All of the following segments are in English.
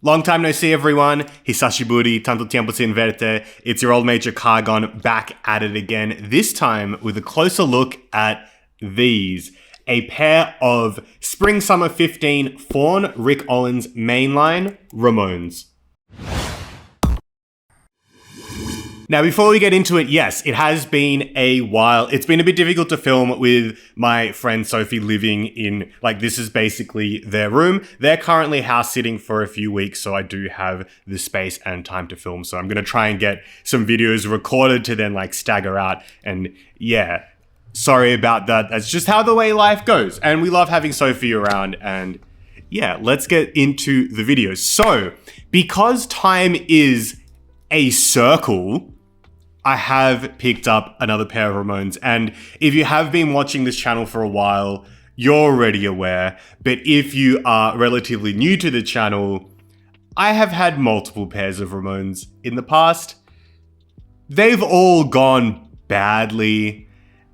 Long time no see, everyone. Hisashiburi, tanto tiempo sin verte. It's your old Major Cargon back at it again, this time with a closer look at these. A pair of Spring-Summer 15 Faun Rick Owens mainline Ramones. Now, before we get into it, yes, it has been a while. It's been a bit difficult to film with my friend Sophie living in, this is basically their room. They're currently house sitting for a few weeks, so I do have the space and time to film. So I'm going to try and get some videos recorded to then stagger out. And yeah, sorry about that. That's just how the way life goes. And we love having Sophie around. And yeah, let's get into the videos. So, because time is a circle, I have picked up another pair of Ramones, and if you have been watching this channel for a while, you're already aware, but if you are relatively new to the channel, I have had multiple pairs of Ramones in the past. They've all gone badly,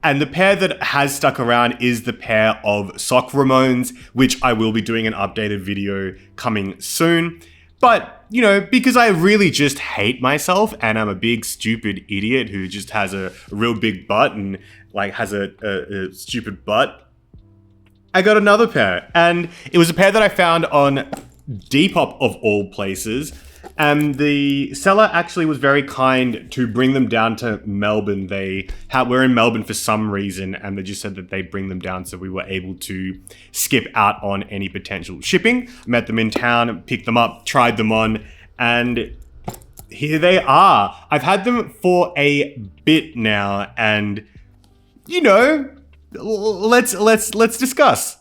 and the pair that has stuck around is the pair of sock Ramones, which I will be doing an updated video coming soon. But, you know, because I really just hate myself and I'm a big stupid idiot who just has a real big butt and has a stupid butt, I got another pair. And it was a pair that I found on Depop of all places. And the seller actually was very kind to bring them down to Melbourne. We're in Melbourne for some reason, and they just said that they'd bring them down, so we were able to skip out on any potential shipping. Met them in town, picked them up, tried them on, and here they are. I've had them for a bit now, and you know, let's discuss.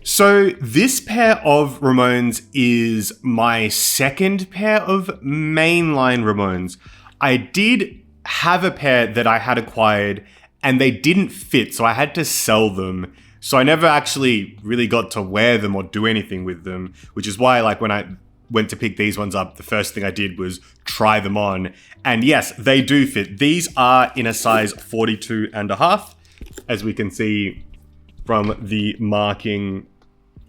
So this pair of Ramones is my second pair of mainline Ramones. I did have a pair that I had acquired and they didn't fit, so I had to sell them. So I never actually really got to wear them or do anything with them, which is why when I went to pick these ones up, the first thing I did was try them on. And yes, they do fit. These are in a size 42.5, as we can see from the marking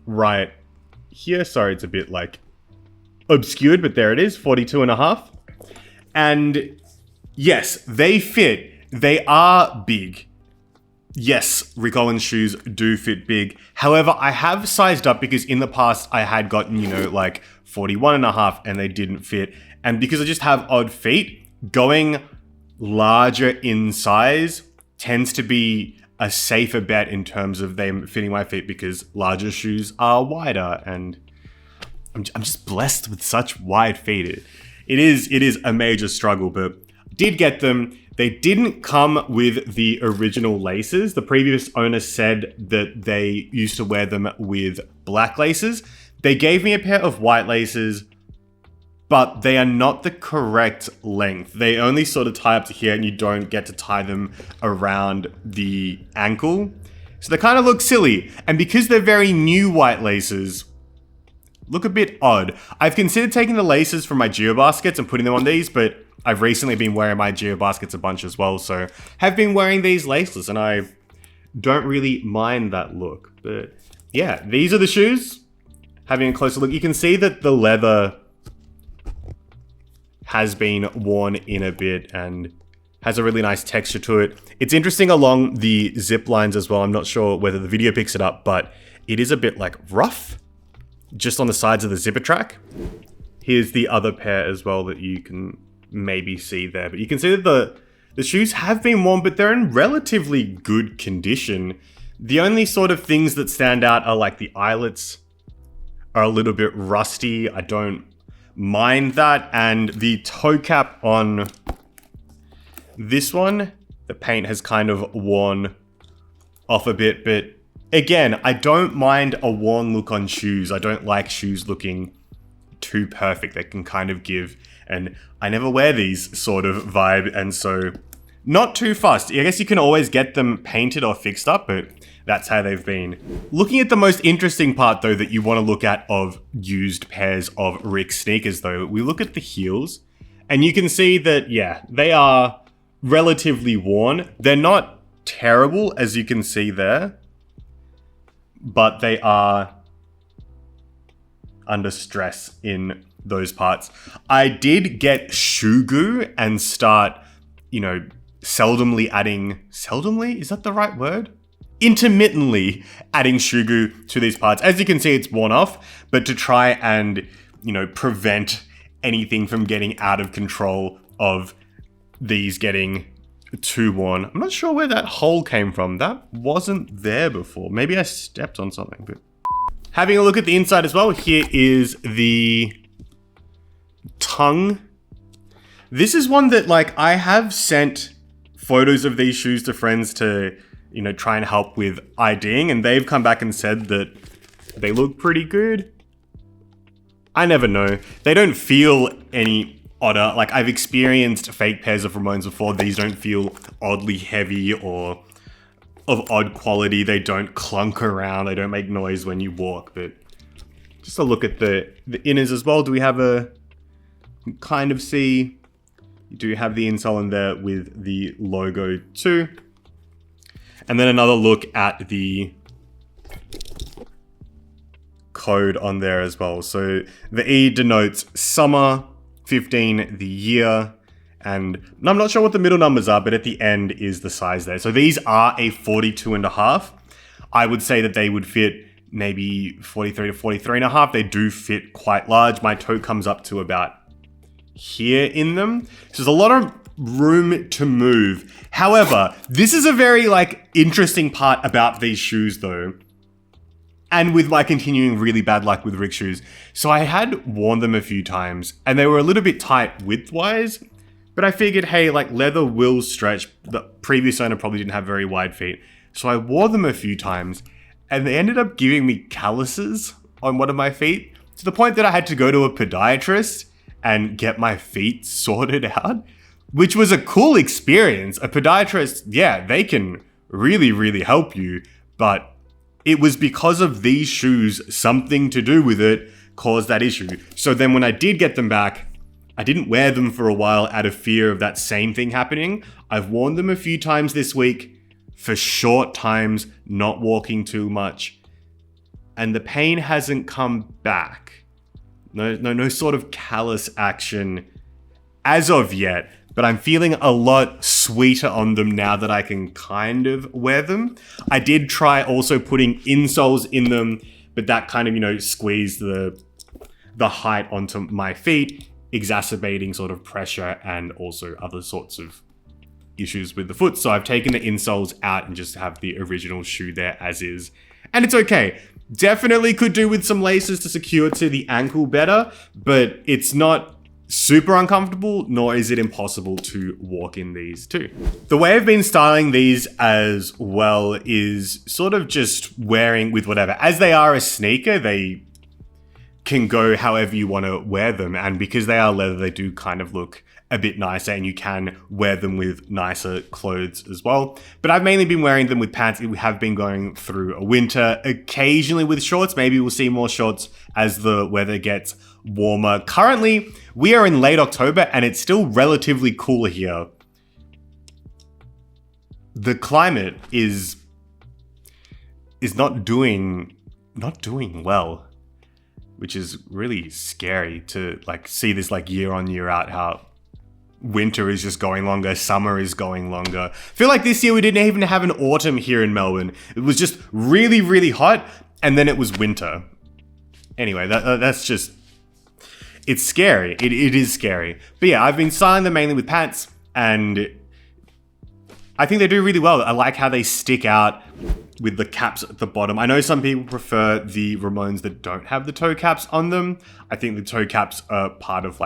right here. Sorry, it's a bit obscured, but there it is, 42.5. And yes, they fit. They are big. Yes, Rick Owens shoes do fit big. However, I have sized up because in the past I had gotten, 41.5 and they didn't fit. And because I just have odd feet, going larger in size tends to be a safer bet in terms of them fitting my feet because larger shoes are wider, and I'm just blessed with such wide feet. It is a major struggle, but did get them. They didn't come with the original laces. The previous owner said that they used to wear them with black laces. They gave me a pair of white laces, but they are not the correct length. They only sort of tie up to here and you don't get to tie them around the ankle. So they kind of look silly. And because they're very new white laces, look a bit odd. I've considered taking the laces from my Geo baskets and putting them on these, but I've recently been wearing my Geo baskets a bunch as well. So have been wearing these laces and I don't really mind that look. But yeah, these are the shoes. Having a closer look, you can see that the leather has been worn in a bit and has a really nice texture to it. It's interesting along the zip lines as well. I'm not sure whether the video picks it up, but it is a bit rough just on the sides of the zipper track. Here's the other pair as well that you can maybe see there, but you can see that the shoes have been worn, but they're in relatively good condition. The only sort of things that stand out are the eyelets are a little bit rusty. I don't mind that, and the toe cap on this one, the paint has kind of worn off a bit, but again, I don't mind a worn look on shoes. I don't like shoes looking too perfect. They can kind of give, and I never wear these sort of vibe, and so not too fussed. I guess you can always get them painted or fixed up, but that's how they've been. Looking at the most interesting part though that you want to look at of used pairs of Rick sneakers though, we look at the heels and you can see that, yeah, they are relatively worn. They're not terrible as you can see there, but they are under stress in those parts. I did get shoe goo and start, seldomly adding, is that the right word? Intermittently adding shoe goo to these parts. As you can see, it's worn off, but to try and, prevent anything from getting out of control of these getting too worn. I'm not sure where that hole came from. That wasn't there before. Maybe I stepped on something, but having a look at the inside as well, here is the tongue. This is one that I have sent photos of these shoes to friends to, try and help with IDing, and they've come back and said that they look pretty good. I never know. They don't feel any odder. I've experienced fake pairs of Ramones before. These don't feel oddly heavy or of odd quality. They don't clunk around. They don't make noise when you walk. But just a look at the inners as well. Do we have you kind of see, you do have the insole in there with the logo too. And then another look at the code on there as well. So the E denotes summer, 15 the year, and I'm not sure what the middle numbers are, but at the end is the size there. So these are a 42.5. I would say that they would fit maybe 43 to 43.5. They do fit quite large. My toe comes up to about here in them. So there's a lot of room to move. However, this is a very interesting part about these shoes though. And with my continuing really bad luck with Rick shoes. So I had worn them a few times and they were a little bit tight width-wise, but I figured, hey, leather will stretch. The previous owner probably didn't have very wide feet. So I wore them a few times and they ended up giving me calluses on one of my feet to the point that I had to go to a podiatrist and get my feet sorted out, which was a cool experience. A podiatrist, yeah, they can really, really help you, but it was because of these shoes, something to do with it caused that issue. So then when I did get them back, I didn't wear them for a while out of fear of that same thing happening. I've worn them a few times this week for short times, not walking too much, and the pain hasn't come back. No sort of callus action as of yet, but I'm feeling a lot sweeter on them now that I can kind of wear them. I did try also putting insoles in them, but that kind of, squeezed the height onto my feet, exacerbating sort of pressure and also other sorts of issues with the foot. So I've taken the insoles out and just have the original shoe there as is. And it's okay. Definitely could do with some laces to secure to the ankle better, but it's not super uncomfortable, nor is it impossible to walk in these too. The way I've been styling these as well is sort of just wearing with whatever. As they are a sneaker, they can go however you want to wear them. And because they are leather, they do kind of look a bit nicer and you can wear them with nicer clothes as well. But I've mainly been wearing them with pants. We have been going through a winter, occasionally with shorts. Maybe we'll see more shorts as the weather gets warmer. Currently, we are in late October and it's still relatively cool here. The climate is not doing well, which is really scary to see this year on year out, how winter is just going longer, summer is going longer. I feel like this year we didn't even have an autumn here in Melbourne. It was just really, really hot and then it was winter. Anyway, that's just, it's scary. It is scary. But yeah, I've been styling them mainly with pants and I think they do really well. I like how they stick out with the caps at the bottom. I know some people prefer the Ramones that don't have the toe caps on them. I think the toe caps are part of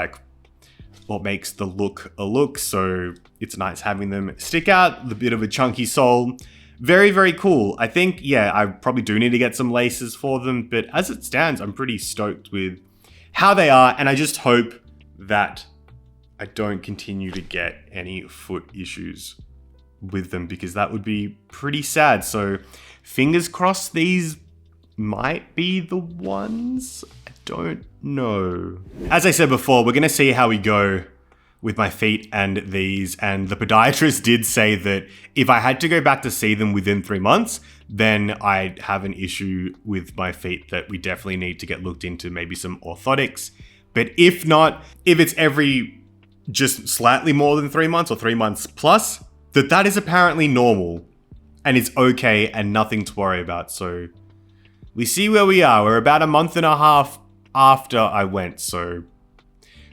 what makes the look a look. So it's nice having them stick out, the bit of a chunky sole. Very, very cool. I think, yeah, I probably do need to get some laces for them, but as it stands, I'm pretty stoked with how they are. And I just hope that I don't continue to get any foot issues with them because that would be pretty sad. So fingers crossed these might be the ones. I don't know. As I said before, we're going to see how we go with my feet and these. And the podiatrist did say that if I had to go back to see them within 3 months, then I'd have an issue with my feet that we definitely need to get looked into, maybe some orthotics. But if not, if it's every just slightly more than 3 months or 3 months plus, that is apparently normal and it's okay and nothing to worry about. So we see where we are. We're about a month and a half after I went, so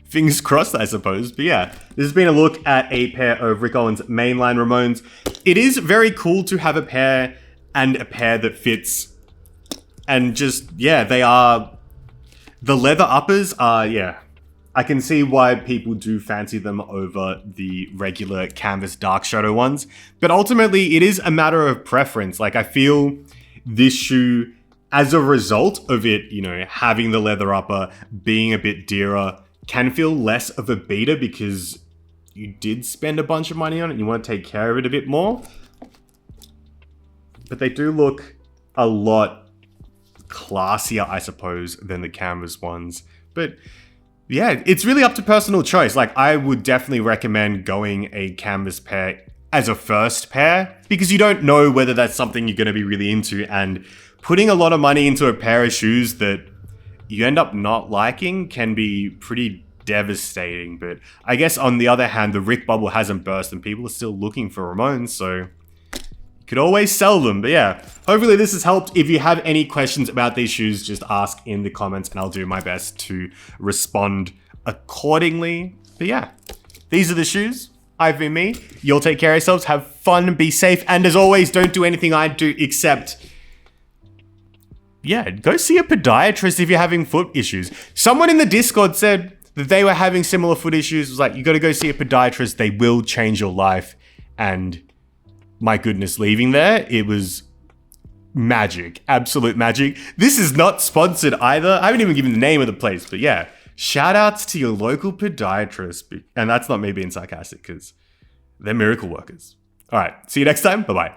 fingers crossed, I suppose. But yeah, this has been a look at a pair of Rick Owens mainline Ramones. It is very cool to have a pair and a pair that fits. And just, yeah, they are... The leather uppers are, yeah. I can see why people do fancy them over the regular canvas dark shadow ones. But ultimately, it is a matter of preference. Like, I feel this shoe, as a result of it, you know, having the leather upper, being a bit dearer, can feel less of a beater because you did spend a bunch of money on it and you want to take care of it a bit more. But they do look a lot classier, I suppose, than the canvas ones. But yeah, it's really up to personal choice. Like, I would definitely recommend going a canvas pair as a first pair because you don't know whether that's something you're going to be really into, and putting a lot of money into a pair of shoes that you end up not liking can be pretty devastating. But I guess on the other hand, the Rick bubble hasn't burst and people are still looking for Ramones, so you could always sell them. But yeah, hopefully this has helped. If you have any questions about these shoes, just ask in the comments and I'll do my best to respond accordingly. But yeah, these are the shoes. I've been me. You'll take care of yourselves, have fun, be safe, and as always, don't do anything I do except... yeah, go see a podiatrist if you're having foot issues. Someone in the Discord said that they were having similar foot issues. It was like, you got to go see a podiatrist. They will change your life. And my goodness, leaving there, it was magic. Absolute magic. This is not sponsored either. I haven't even given the name of the place, but yeah. Shout outs to your local podiatrist. And that's not me being sarcastic because they're miracle workers. All right, see you next time. Bye-bye.